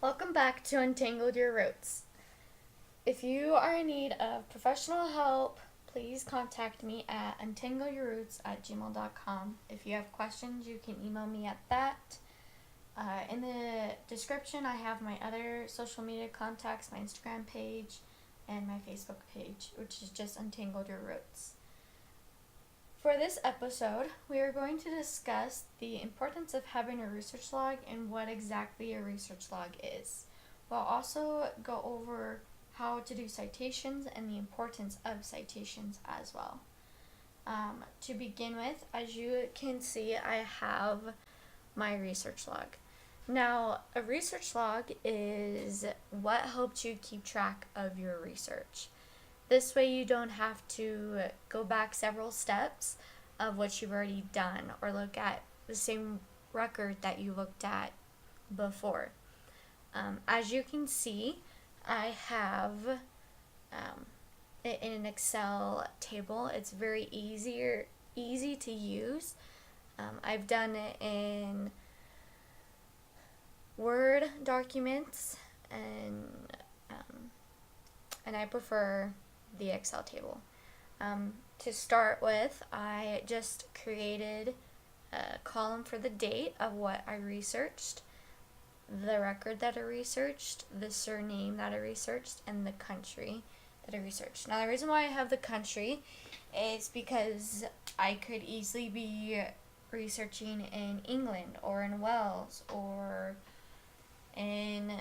Welcome back to Untangle Your Roots. If you are in need of professional help, please contact me at untangleyourroots@gmail.com. If you have questions, you can email me at that. In the description, I have my other social media contacts, my Instagram page, and my Facebook page, which is just Untangled Your Roots. For this episode, we are going to discuss the importance of having a research log and what exactly a research log is. We'll also go over how to do citations and the importance of citations as well. To begin with, as you can see, I have my research log. Now, a research log is what helps you keep track of your research. This way you don't have to go back several steps of what you've already done or look at the same record that you looked at before. As you can see, I have it in an Excel table. It's very easy to use. I've done it in Word documents, and I prefer the Excel table. To start with, I just created a column for the date of what I researched, the record that I researched, the surname that I researched, and the country that I researched. Now, the reason why I have the country is because I could easily be researching in England or in Wales or in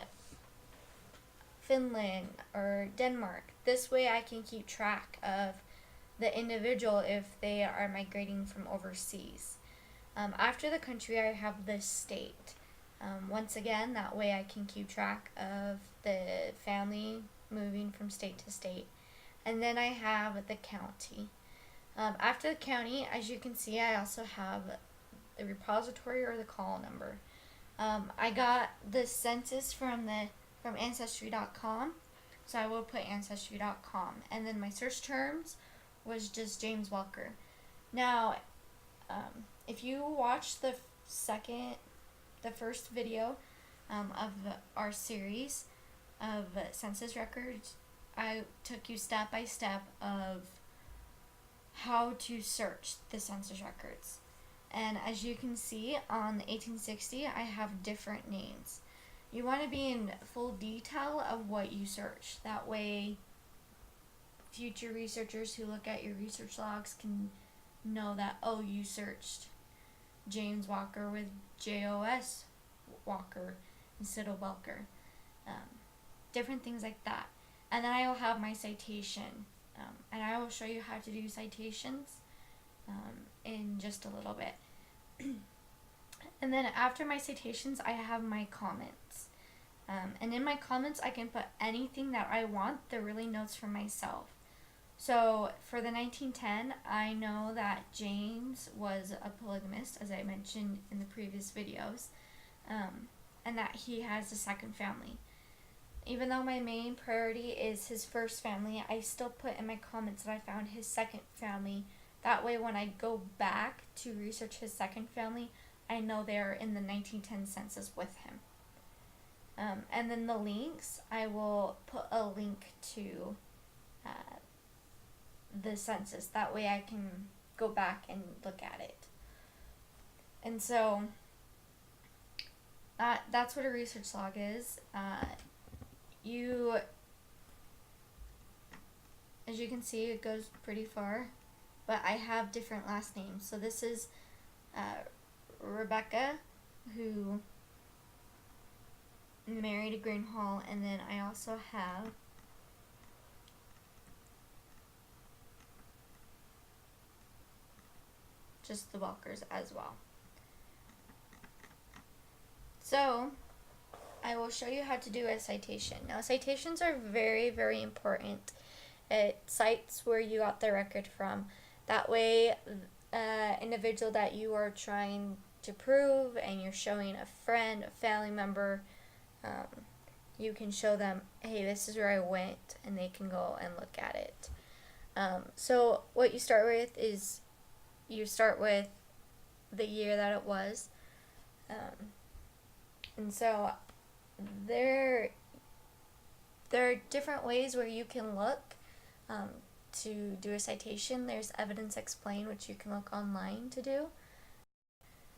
Finland or Denmark. This way I can keep track of the individual if they are migrating from overseas. After the country, I have the state. Once again, that way I can keep track of the family moving from state to state. And then I have the county. After the county, as you can see, I also have the repository or the call number. I got the census from Ancestry.com, so I will put Ancestry.com. And then my search terms was just James Welker. Now, if you watch the first video of our series of census records, I took you step by step of how to search the census records. And as you can see, on the 1860, I have different names. You want to be in full detail of what you search. That way, future researchers who look at your research logs can know that, oh, you searched James Walker with J-O-S Walker instead of Welker. Different things like that. And then I will have my citation. And I will show you how to do citations in just a little bit. And then after my citations, I have my comments. And in my comments, I can put anything that I want. They're really notes for myself. So for the 1910, I know that James was a polygamist, as I mentioned in the previous videos, and that he has a second family. Even though my main priority is his first family, I still put in my comments that I found his second family. That way when I go back to research his second family, I know they're in the 1910 census with him. And then the links, I will put a link to the census. That way I can go back and look at it. And so that's what a research log is. As you can see, it goes pretty far, but I have different last names. So this is Rebecca, who married a Greenhall, and then I also have just the Welkers as well. So I will show you how to do a citation. Now, citations are very, very important. It cites where you got the record from. That way, individual that you are trying to prove and you're showing a friend, a family member, you can show them, hey, this is where I went, and they can go and look at it. So what you start with is you start with the year that it was. And so there are different ways where you can look um, to do a citation. There's evidence explained, which you can look online to do.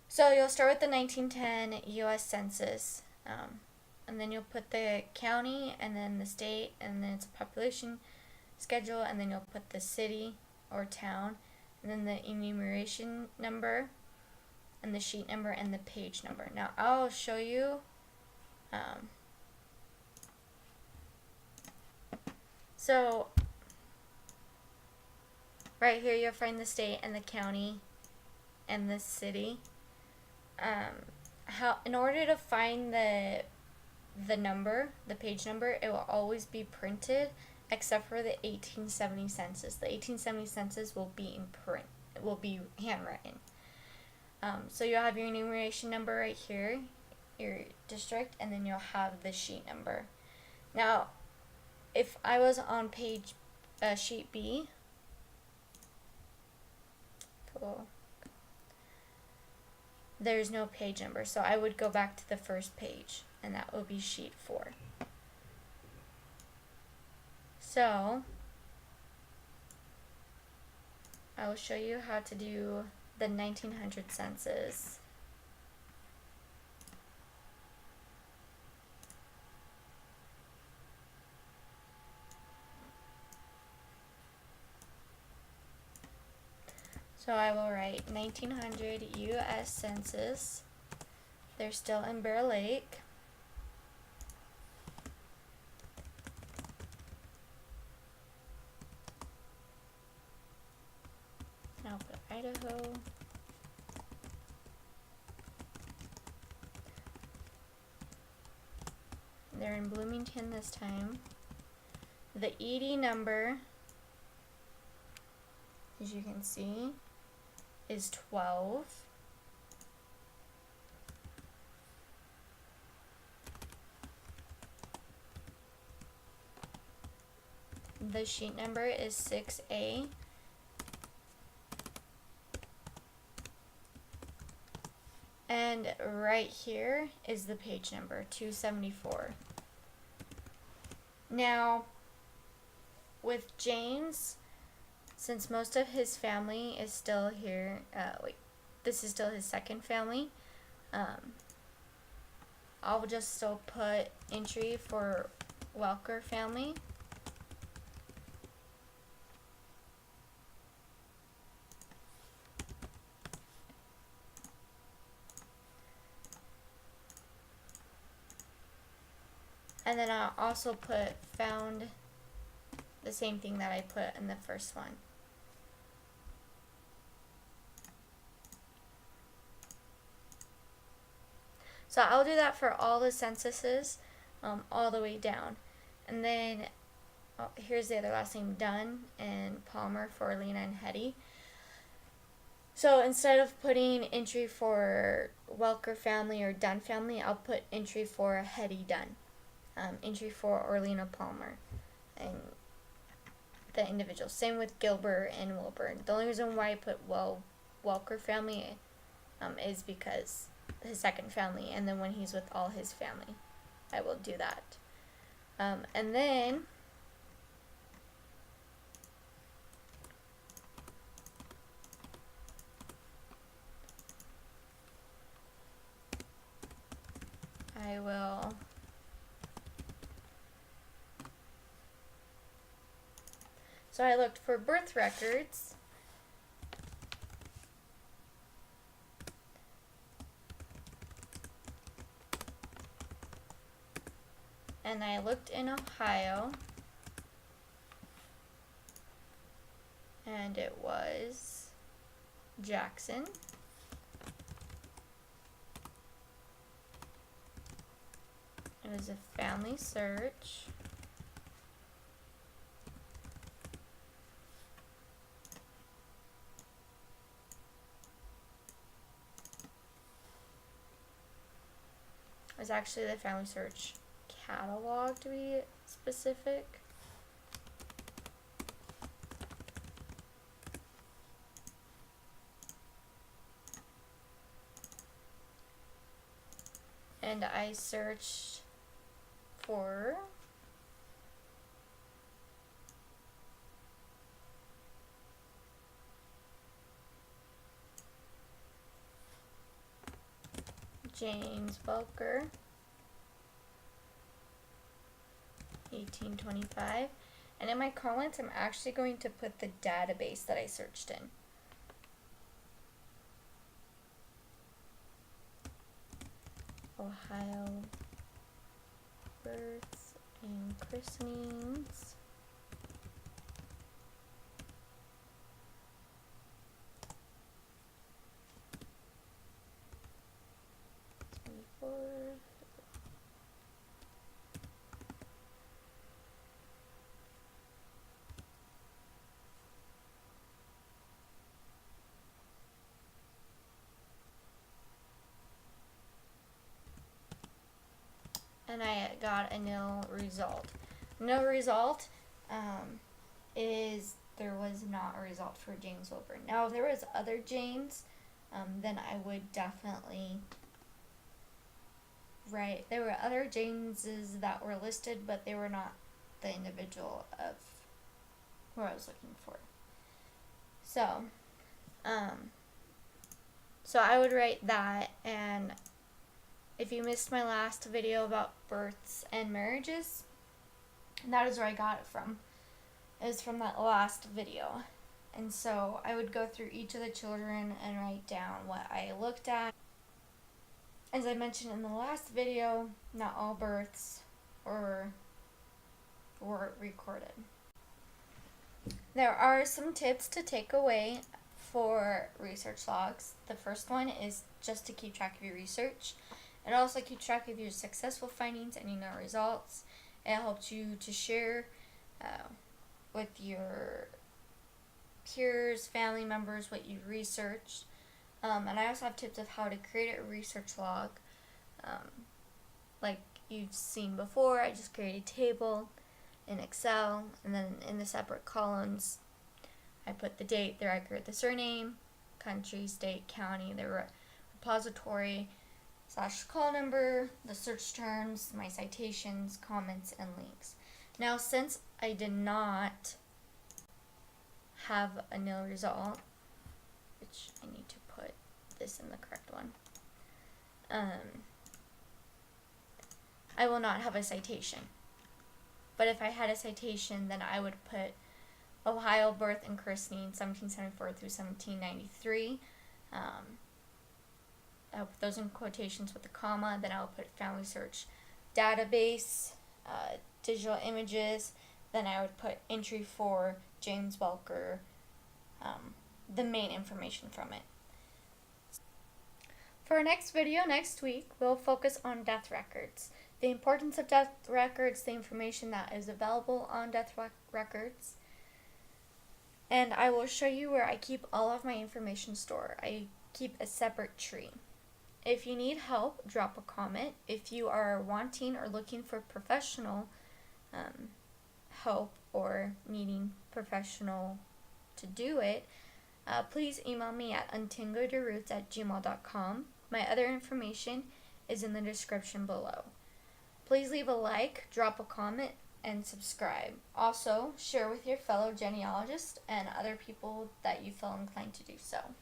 So you'll start with the 1910 U.S. Census, and then you'll put the county, and then the state, and then it's a population schedule, and then you'll put the city or town, and then the enumeration number, and the sheet number, and the page number. Now I'll show you. So right here you'll find the state and the county and the city. In order to find the number, the page number, it will always be printed except for the 1870 census. The 1870 census will be in print. It will be handwritten. So you'll have your enumeration number right here, your district, and then you'll have the sheet number. Now, if I was on page sheet B, cool. There's no page number, so I would go back to the first page, and that will be sheet 4. So I will show you how to do the 1900 census. So I will write 1900 U.S. Census. They're still in Bear Lake. I'll put Idaho. They're in Bloomington this time. The ED number, as you can see, is 12. The sheet number is 6A. And right here is the page number, 274. Now, with James, since most of his family is still here, this is still his second family, I'll just still put entry for Welker family. And then I'll also put found, the same thing that I put in the first one. So I'll do that for all the censuses, all the way down. And then here's the other last name, Dunn and Palmer for Lena and Hetty. So instead of putting entry for Welker family or Dunn family, I'll put entry for Hetty Dunn. Entry for Orlena Palmer and the individual. Same with Gilbert and Wilbur. The only reason why I put Welker family is because his second family, and then when he's with all his family, I will do that. And then I will So I looked for birth records. And I looked in Ohio. And it was Jackson. It was a family search. It was actually the family search catalog, to be specific. And I searched for James Welker, 1825. And in my comments, I'm actually going to put the database that I searched in. Ohio births and christenings. And I got a nil result. No result is there was not a result for James Wilburn. Now, if there was other James, then I would definitely write. There were other Jameses that were listed, but they were not the individual of who I was looking for. So, so I would write that. And if you missed my last video about births and marriages, that is where I got it from. It was from that last video. And so I would go through each of the children and write down what I looked at. As I mentioned in the last video, not all births were recorded. There are some tips to take away for research logs. The first one is just to keep track of your research. It also keeps track of your successful findings and your results. It helps you to share with your peers, family members, what you've researched. And I also have tips of how to create a research log. Like you've seen before, I just created a table in Excel, and then in the separate columns, I put the date, the record, the surname, country, state, county, the repository, /call number, the search terms, my citations, comments, and links. Now, since I did not have a nil result, which I need to put this in the correct one, I will not have a citation. But if I had a citation, then I would put Ohio birth and christening 1774 through 1793. I'll put those in quotations with a comma. Then I'll put family search database, digital images. Then I would put entry for James Welker, the main information from it. For our next video next week, we'll focus on death records. The importance of death records, the information that is available on death records. And I will show you where I keep all of my information stored. I keep a separate tree. If you need help, drop a comment. If you are wanting or looking for professional help or needing professional to do it, please email me at untangledyourroots@gmail.com. My other information is in the description below. Please leave a like, drop a comment, and subscribe. Also, share with your fellow genealogists and other people that you feel inclined to do so.